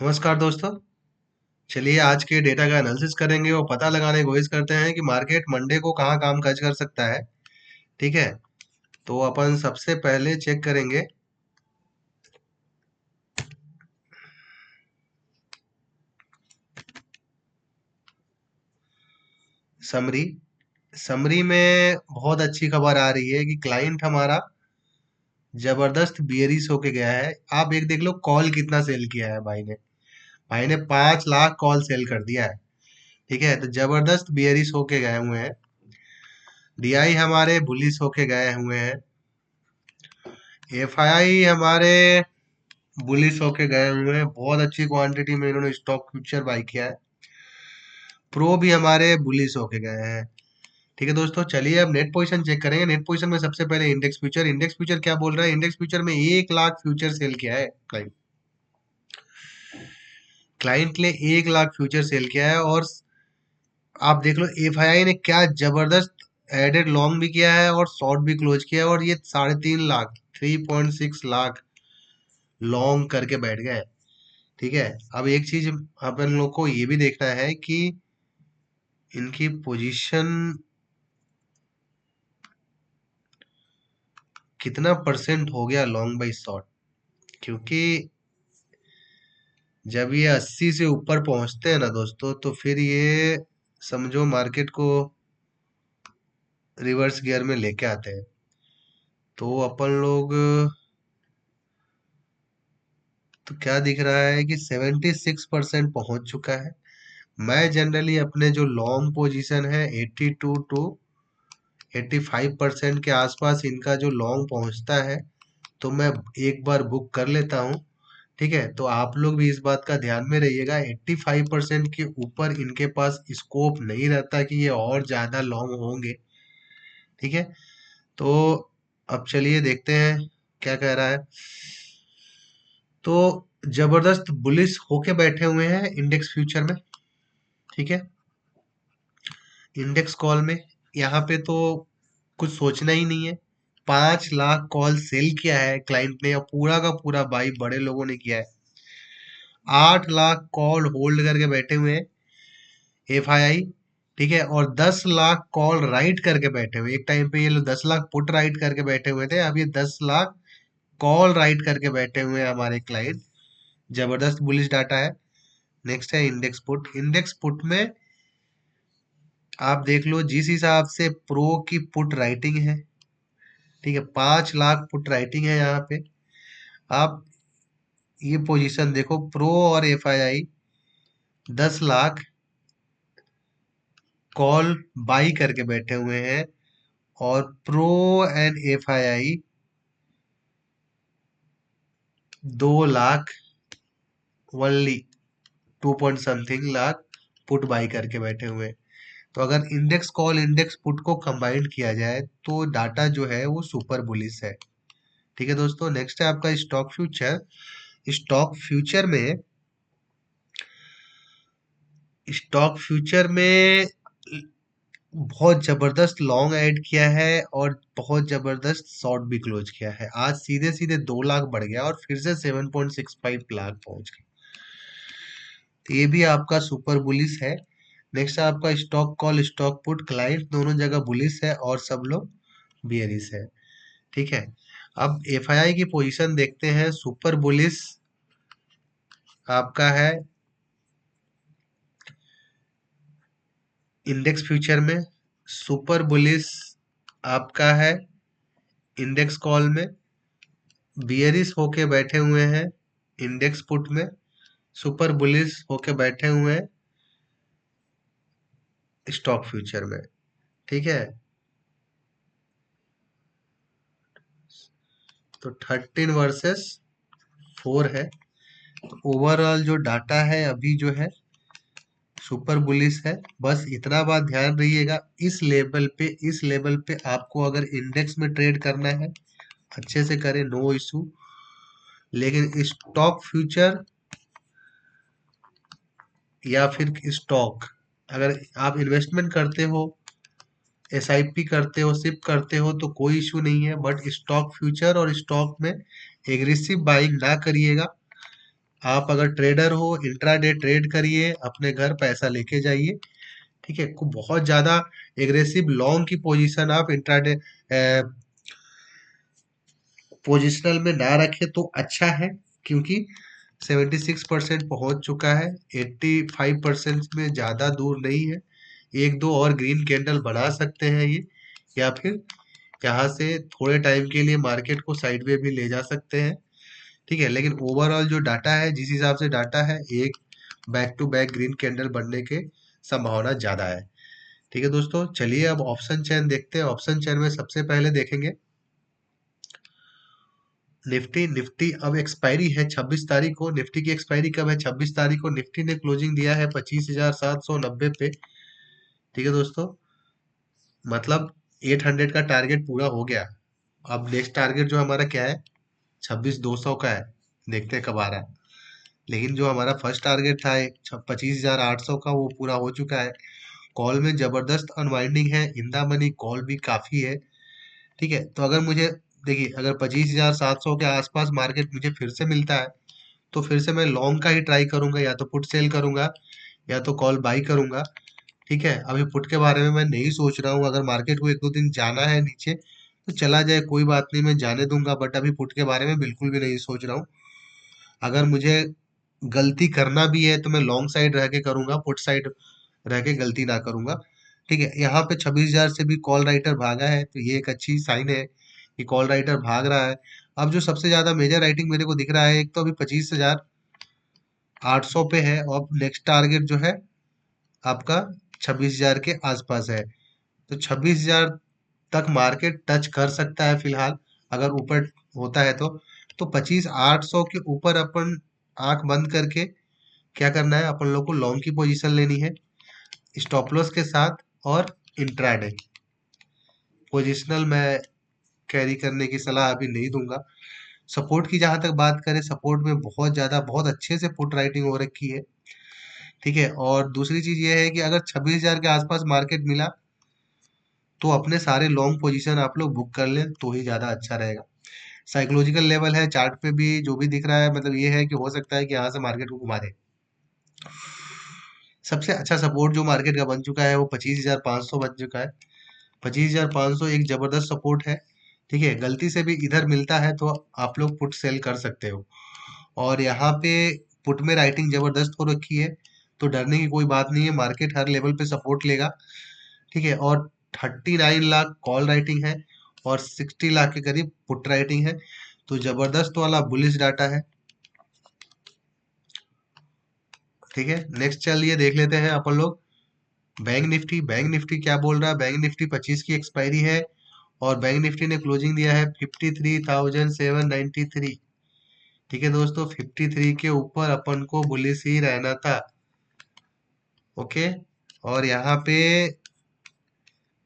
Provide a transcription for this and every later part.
नमस्कार दोस्तों। चलिए आज के डेटा का एनालिसिस करेंगे और पता लगाने की कोशिश करते हैं कि मार्केट मंडे को कहाँ काम काज कर सकता है। ठीक है, तो अपन सबसे पहले चेक करेंगे समरी। समरी में बहुत अच्छी खबर आ रही है कि क्लाइंट हमारा जबरदस्त बियरिश होके गया है। आप एक देख लो कॉल कितना सेल किया है भाई ने 5 लाख कॉल सेल कर दिया है। ठीक है, तो जबरदस्त बियरिश होके गए हुए हैं। डीआई हमारे बुलिश होके गए हुए हैं। एफआई हमारे बुलिश होके गए हुए हैं। बहुत अच्छी क्वांटिटी में इन्होंने स्टॉक फ्यूचर बाई किया है। प्रो भी हमारे बुलिश होके गए हैं। ठीक है दोस्तों, चलिए अब नेट पोजीशन चेक करेंगे। नेट पोजीशन में सबसे पहले इंडेक्स फ्यूचर क्या बोल रहा है। इंडेक्स फ्यूचर में 1 लाख फ्यूचर सेल किया है क्लाइंट ने 1 लाख फ्यूचर सेल किया है। और आप देख लो एफआईआई ने क्या जबरदस्त एडेड लॉन्ग भी किया है और शॉर्ट भी क्लोज किया है, और ये 3.5 लाख 3.6 लाख लॉन्ग करके बैठ गए। ठीक है, अब एक चीज अपन लोग को ये भी देखना है कि इनकी पोजीशन कितना परसेंट हो गया लॉन्ग बाई शॉर्ट। क्योंकि जब ये 80 से ऊपर पहुंचते हैं ना दोस्तों, तो फिर ये समझो मार्केट को रिवर्स गियर में लेके आते हैं। तो अपन लोग, तो क्या दिख रहा है कि 76% पहुंच चुका है। मैं जनरली अपने जो लॉन्ग पोजीशन है 82 टू 85% के आसपास इनका जो लॉन्ग पहुंचता है, तो मैं एक बार बुक कर लेता हूँ। ठीक है, तो आप लोग भी इस बात का ध्यान में रहिएगा। 85% के ऊपर इनके पास स्कोप नहीं रहता कि ये और ज्यादा लॉन्ग होंगे। ठीक है, तो अब चलिए देखते हैं क्या कह रहा है। तो जबरदस्त बुलिश होके बैठे हुए हैं इंडेक्स फ्यूचर में। ठीक है, इंडेक्स कॉल में यहाँ पे तो कुछ सोचना ही नहीं है। 5 लाख कॉल सेल किया है क्लाइंट ने, और पूरा का पूरा बाई बड़े लोगों ने किया है। 8 लाख कॉल होल्ड करके बैठे हुए हैं एफआईआई। ठीक है, और 10 लाख कॉल राइट करके बैठे हुए। एक टाइम पे ये लोग 10 लाख पुट राइट करके बैठे हुए थे, अब ये 10 लाख कॉल राइट करके बैठे हुए हैं हमारे क्लाइंट। जबरदस्त बुलिश डाटा है। नेक्स्ट है इंडेक्स पुट। इंडेक्स पुट में आप देख लो जिस हिसाब से प्रो की पुट राइटिंग है। ठीक है, 5 लाख पुट राइटिंग है यहाँ पे। आप ये पोजीशन देखो, प्रो और एफआईआई 10 लाख कॉल बाई करके बैठे हुए हैं, और pro and FII 2 lakh only 2 point something lakh put buy करके बैठे हुए हैं। तो अगर इंडेक्स कॉल इंडेक्स पुट को कंबाइंड किया जाए तो डाटा जो है वो सुपर बुलिश है। ठीक है दोस्तों, नेक्स्ट है आपका स्टॉक फ्यूचर। स्टॉक फ्यूचर में बहुत जबरदस्त लॉन्ग ऐड किया है और बहुत जबरदस्त शॉर्ट भी क्लोज किया है। आज सीधे सीधे 2 लाख बढ़ गया और फिर से 7.65 लाख पहुंच गया। तो ये भी आपका सुपर बुलिश है। नेक्स्ट है आपका stock call stock put. Client दोनों जगह बुलिश है और सब लोग बियरिश है। ठीक है, अब एफआईआई की पोजीशन देखते हैं। सुपर बुलिश आपका है इंडेक्स फ्यूचर में, सुपर बुलिश आपका है इंडेक्स कॉल में, बियरिश होके बैठे हुए हैं इंडेक्स पुट में, सुपर बुलिश होके बैठे हुए हैं स्टॉक फ्यूचर में। ठीक है, तो 13 वर्सेस 4 है। तो ओवरऑल जो डाटा है अभी जो है सुपर बुलिश है। बस इतना बात ध्यान रहिएगा, इस लेवल पे आपको अगर इंडेक्स में ट्रेड करना है अच्छे से करें, नो इशू। लेकिन स्टॉक फ्यूचर या फिर स्टॉक, अगर आप इन्वेस्टमेंट करते हो, एसआईपी करते हो, सिप करते हो, तो कोई इशू नहीं है। बट स्टॉक फ्यूचर और स्टॉक में एग्रेसिव बाइंग ना करिएगा। आप अगर ट्रेडर हो, इंट्राडे ट्रेड करिए, अपने घर पैसा लेके जाइए। ठीक है, को बहुत ज्यादा एग्रेसिव लॉन्ग की पोजीशन आप इंट्राडे पोजिशनल में ना रखे तो अच्छा है, क्योंकि 76% पहुंच चुका है, 85% में ज्यादा दूर नहीं है। एक दो और ग्रीन कैंडल बना सकते हैं ये, या फिर यहाँ से थोड़े टाइम के लिए मार्केट को साइडवे भी ले जा सकते हैं। ठीक है, लेकिन ओवरऑल जो डाटा है, जिस हिसाब से डाटा है, एक back to back green candle बनने के संभावना ज्यादा है। ठीक है दोस्तों, चलिए अब ऑप्शन चेन देखते हैं। ऑप्शन चेन में सबसे पहले देखेंगे निफ्टी। निफ्टी अब एक्सपायरी है 26 तारीख को। निफ्टी की एक्सपायरी कब है? 26 तारीख को। निफ्टी ने क्लोजिंग दिया है 25,790 पे। ठीक है दोस्तों, मतलब 800 का टारगेट पूरा हो गया। अब नेक्स्ट टारगेट जो हमारा क्या है? 26,200 का है। देखते हैं कब आ रहा है। लेकिन जो हमारा फर्स्ट टारगेट था 25,800 का, वो पूरा हो चुका है। कॉल में जबरदस्त अनवाइंडिंग है, इन द मनी कॉल भी काफी है। ठीक है, तो अगर मुझे, देखिए, अगर 25,700 के आसपास मार्केट मुझे फिर से मिलता है, तो फिर से मैं लॉन्ग का ही ट्राई करूंगा, या तो पुट सेल करूंगा या तो कॉल बाई करूंगा। ठीक है, अभी पुट के बारे में मैं नहीं सोच रहा हूँ। अगर मार्केट को एक दो दिन जाना है नीचे तो चला जाए, कोई बात नहीं, मैं जाने दूंगा, बट अभी पुट के बारे में बिल्कुल भी नहीं सोच रहा हूँ। अगर मुझे गलती करना भी है तो मैं लॉन्ग साइड रह के करूंगा, पुट साइड रह के गलती ना करूंगा। ठीक है, यहाँ पे 26,000 से भी कॉल राइटर भागा है, तो ये एक अच्छी साइन है कि कॉल राइटर भाग रहा है। अब जो सबसे ज्यादा मेजर राइटिंग मेरे को दिख रहा है, एक तो अभी 25,800 पे है, और नेक्स्ट टारगेट जो है आपका 26,000 के आसपास है। तो 26,000 तक मार्केट टच कर सकता है फिलहाल, अगर ऊपर होता है तो 25,800 के ऊपर अपन आंख बंद करके क्या करना है, अपन लोग को लॉन्ग की पोजीशन लेनी है स्टॉप लॉस के साथ, और इंट्राडे पोजिशनल मैं कैरी करने की सलाह अभी नहीं दूंगा। सपोर्ट की जहां तक बात करें, सपोर्ट में बहुत ज्यादा बहुत अच्छे से पुट राइटिंग हो रखी है। ठीक है, और दूसरी चीज ये है कि अगर 26,000 के आसपास मार्केट मिला तो अपने सारे लॉन्ग पोजीशन आप लोग बुक कर लें तो ही ज्यादा अच्छा रहेगा। साइकोलॉजिकल लेवल है, चार्ट पे भी जो भी दिख रहा है, मतलब ये है कि हो सकता है कि यहाँ से मार्केट को घुमा दे। सबसे अच्छा सपोर्ट जो मार्केट का बन चुका है वो 25,500 बन चुका है। 25,500 एक जबरदस्त सपोर्ट है। ठीक है, गलती से भी इधर मिलता है तो आप लोग पुट सेल कर सकते हो। और यहाँ पे पुट में राइटिंग जबरदस्त हो रखी है, तो डरने की कोई बात नहीं है, मार्केट हर लेवल पे सपोर्ट लेगा। ठीक है, और 39 लाख कॉल राइटिंग है और 60 लाख के करीब पुट राइटिंग है, तो जबरदस्त वाला बुलिश डाटा है। ठीक है, नेक्स्ट चलिए देख लेते हैं अपन लोग बैंक निफ्टी। बैंक निफ्टी क्या बोल रहा है? बैंक निफ्टी 25 की एक्सपायरी है, और बैंक निफ्टी ने क्लोजिंग दिया है 53,793। ठीक है दोस्तों, 53 के ऊपर अपन को बुलिश ही रहना था। ओके, और यहाँ पे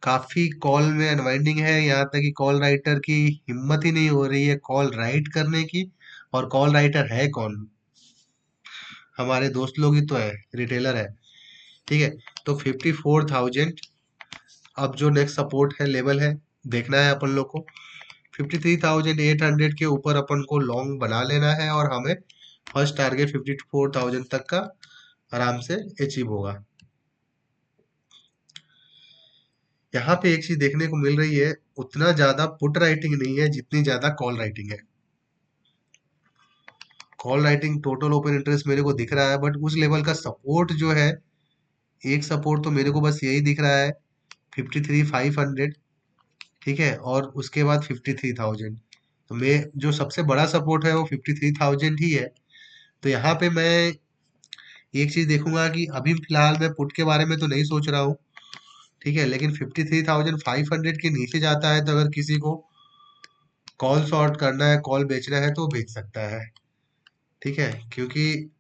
काफी कॉल में अनवाइंडिंग है, यहाँ तक कि कॉल राइटर की हिम्मत ही नहीं हो रही है कॉल राइट करने की। और कॉल राइटर है कौन? हमारे दोस्त लोग ही तो है, रिटेलर है। ठीक है, तो 54,000 अब जो नेक्स्ट सपोर्ट है, लेवल है, देखना है अपन लोग को। 53,800 के ऊपर अपन को लॉन्ग बना लेना है, और हमें फर्स्ट टारगेट 54,000 तक का आराम से अचीव होगा। यहाँ पे एक चीज देखने को मिल रही है, उतना ज्यादा पुट राइटिंग नहीं है जितनी ज्यादा कॉल राइटिंग है। Call writing total open interest मेरे को दिख रहा है, बट उस लेवल का सपोर्ट जो है, एक सपोर्ट तो मेरे को बस यही दिख रहा है, 53,500। ठीक है, और उसके बाद 53,000। तो मैं, जो सबसे बड़ा सपोर्ट है वो 53,000 ही है। तो यहाँ पे मैं एक चीज देखूंगा कि अभी फिलहाल मैं पुट के बारे में तो नहीं सोच रहा हूँ। ठीक है, लेकिन 53,500 के नीचे जाता है तो अगर किसी को कॉल शॉर्ट करना है, कॉल बेचना है, तो बेच सकता है। ठीक है, क्योंकि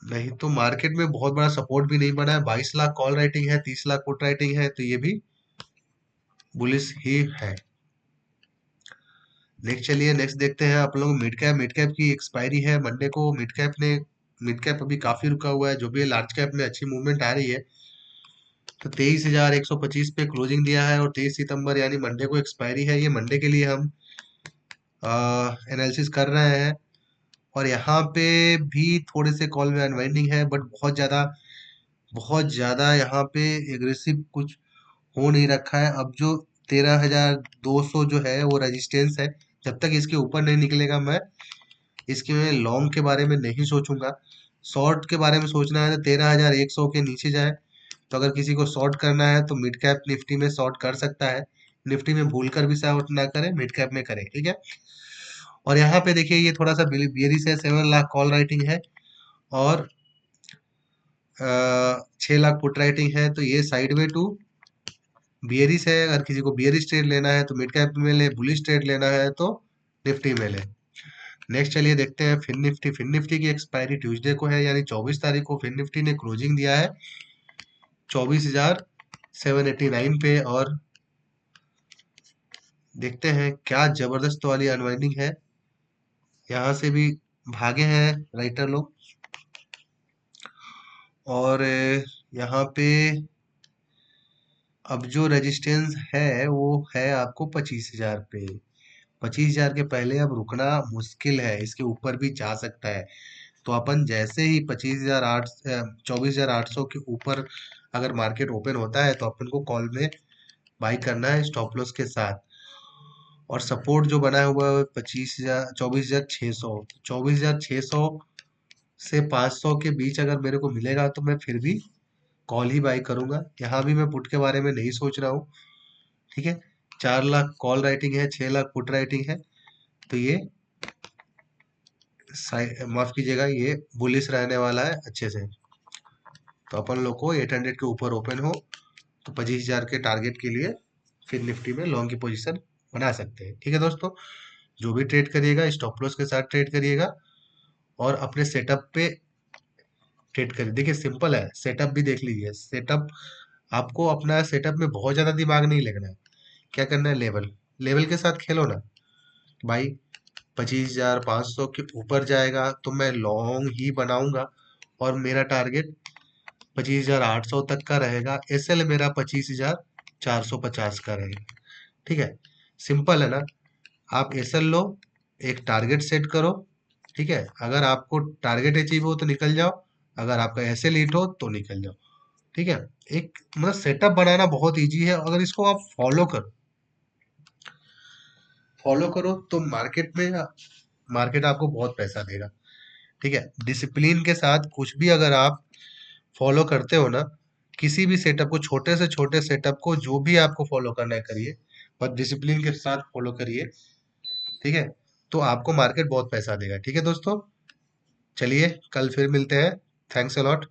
नहीं तो मार्केट में बहुत बड़ा सपोर्ट भी नहीं बना है। 22 लाख कॉल राइटिंग है, 30 लाख पुट राइटिंग है, तो ये भी बुलिश ही है। नेक्स्ट चलिए, नेक्स्ट देखते हैं आप लोग मिड कैप। मिड कैप की एक्सपायरी है मंडे को। मिड कैप अभी काफी रुका हुआ है, जो भी लार्ज कैप में अच्छी मूवमेंट आ रही है। तो 23,125 पे क्लोजिंग दिया है, और 23 सितंबर यानी मंडे को एक्सपायरी है। ये मंडे के लिए हम एनालिसिस कर रहे हैं। और यहाँ पे भी थोड़े से कॉल में अनवाइंडिंग है, बट बहुत ज्यादा यहाँ पे एग्रेसिव कुछ हो नहीं रखा है। अब जो 13,200 जो है वो रेजिस्टेंस है, जब तक इसके ऊपर नहीं निकलेगा मैं इसके में लॉन्ग के बारे में नहीं सोचूंगा। शॉर्ट के बारे में सोचना है तो 13,100 के नीचे जाए, तो अगर किसी को शॉर्ट करना है तो मिड कैप निफ्टी में शॉर्ट कर सकता है। निफ्टी में भूल कर भी शॉर्ट ना करे, मिड कैप में करे, ठीक है। और यहाँ पे देखिए ये थोड़ा सा बियरिश है, 7 लाख कॉल राइटिंग है और 6 लाख पुट राइटिंग है, तो ये साइडवे टू बियरिश है। अगर किसी को बियरिश ट्रेड लेना है तो मिड कैप में ले, बुलिश ट्रेड लेना है तो निफ्टी में ले। नेक्स्ट चलिए देखते हैं फिन निफ्टी। फिन निफ्टी की एक्सपायरी ट्यूसडे को है, यानी 24 तारीख को फिन निफ्टी ने क्लोजिंग दिया है 24,789 पे। और देखते हैं क्या जबरदस्त वाली अनवाइंडिंग है, यहाँ से भी भागे हैं राइटर लोग। और यहाँ पे अब जो रेजिस्टेंस है वो है आपको 25,000 पे। 25,000 के पहले अब रुकना मुश्किल है, इसके ऊपर भी जा सकता है। तो अपन जैसे ही 24,800 के ऊपर अगर मार्केट ओपन होता है तो अपन को कॉल में बाई करना है स्टॉप लॉस के साथ। और सपोर्ट जो बना हुआ है 24,600, 24,600 से 500 के बीच अगर मेरे को मिलेगा तो मैं फिर भी कॉल ही बाई करूंगा। यहाँ भी मैं पुट के बारे में नहीं सोच रहा हूँ, ठीक है। 4 लाख कॉल राइटिंग है, 6 लाख पुट राइटिंग है, तो ये माफ कीजिएगा, ये बुलिश रहने वाला है अच्छे से। तो अपन लोग को 800 के ऊपर ओपन हो तो 25,000 के टारगेट के लिए फिर निफ्टी में लॉन्ग की पोजीशन बना सकते हैं, ठीक है दोस्तों। जो भी ट्रेड करिएगा स्टॉप लॉस के साथ ट्रेड करिएगा और अपने सेटअप पे ट्रेड करिए। देखिए सिंपल है, सेटअप भी देख लीजिए। सेटअप आपको अपना सेटअप में बहुत ज्यादा दिमाग नहीं लगना है। क्या करना है, लेवल लेवल के साथ खेलो ना भाई। 25,500 के ऊपर जाएगा तो मैं लॉन्ग ही बनाऊंगा और मेरा टारगेट 25,800 तक का रहेगा। एसएल मेरा 25,450 का रहेगा, ठीक है। सिंपल है ना। आप एसएल लो, एक टारगेट सेट करो, ठीक है। अगर आपको टारगेट अचीव हो तो निकल जाओ, अगर आपका एसएल हिट हो तो निकल जाओ, ठीक है। एक मतलब सेटअप बनाना बहुत इजी है, अगर इसको आप फॉलो करो तो मार्केट आपको बहुत पैसा देगा, ठीक है। डिसिप्लिन के साथ कुछ भी अगर आप फॉलो करते हो ना, किसी भी सेटअप को, छोटे से छोटे सेटअप को, जो भी आपको फॉलो करना है करिए, पर डिसिप्लिन के साथ फॉलो करिए, ठीक है। तो आपको मार्केट बहुत पैसा देगा, ठीक है दोस्तों। चलिए कल फिर मिलते हैं। Thanks a lot.